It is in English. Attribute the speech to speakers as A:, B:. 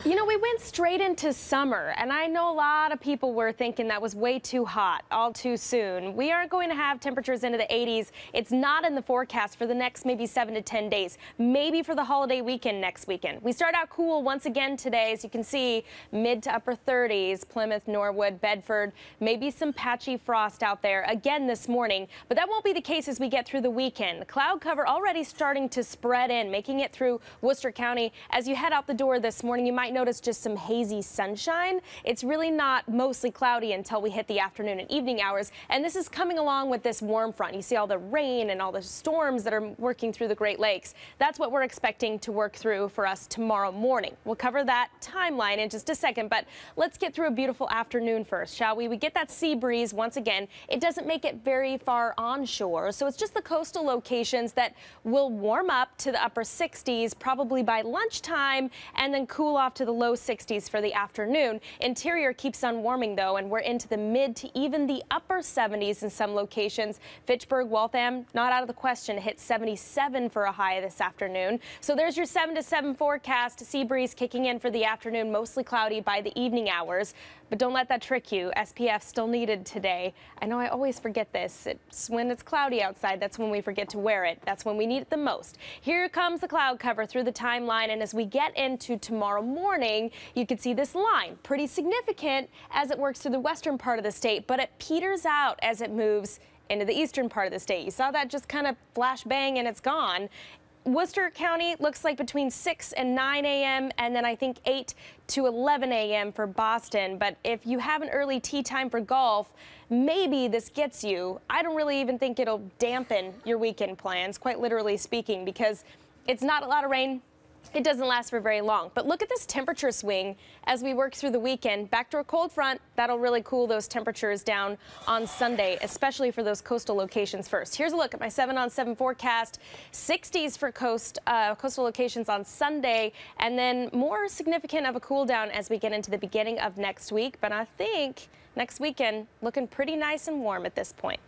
A: You know, we went straight into summer, and I know a lot of people were thinking that was way too hot, all too soon. We are going to have temperatures into the 80s. It's not in the forecast for the next maybe 7 to 10 days, maybe for the holiday weekend next weekend. We start out cool once again today, as you can see, mid to upper 30s, Plymouth, Norwood, Bedford, maybe some patchy frost out there again this morning, but that won't be the case as we get through the weekend. The cloud cover already starting to spread in, making it through Worcester County. As you head out the door this morning, you might notice just some hazy sunshine. It's really not mostly cloudy until we hit the afternoon and evening hours, and this is coming along with this warm front. You see all the rain and all the storms that are working through the Great Lakes. That's what we're expecting to work through for us tomorrow morning. We'll cover that timeline in just a second, but let's get through a beautiful afternoon first, shall we? We get that sea breeze once again. It doesn't make it very far onshore, so it's just the coastal locations that will warm up to the upper 60s probably by lunchtime and then cool off to the low 60s for the afternoon. Interior keeps on warming though, and we're into the mid to even the upper 70s in some locations. Fitchburg, Waltham, not out of the question to hit 77 for a high this afternoon. So there's your 7 to 7 forecast. Sea breeze kicking in for the afternoon, mostly cloudy by the evening hours. But don't let that trick you. SPF still needed today. I know I always forget this. It's when it's cloudy outside, that's when we forget to wear it. That's when we need it the most. Here comes the cloud cover through the timeline, and as we get into tomorrow morning, you can see this line, pretty significant as it works through the western part of the state, but it peters out as it moves into the eastern part of the state. You saw that just kind of flash bang and it's gone. Worcester County looks like between 6 and 9 a.m. and then I think 8 to 11 a.m. for Boston. But if you have an early tee time for golf, maybe this gets you. I don't really even think it'll dampen your weekend plans, quite literally speaking, because it's not a lot of rain. It doesn't last for very long. But look at this temperature swing as we work through the weekend. Back to a cold front. That'll really cool those temperatures down on Sunday, especially for those coastal locations first. Here's a look at my 7 on 7 forecast. 60s for coastal locations on Sunday, and then more significant of a cool down as we get into the beginning of next week. But I think next weekend looking pretty nice and warm at this point.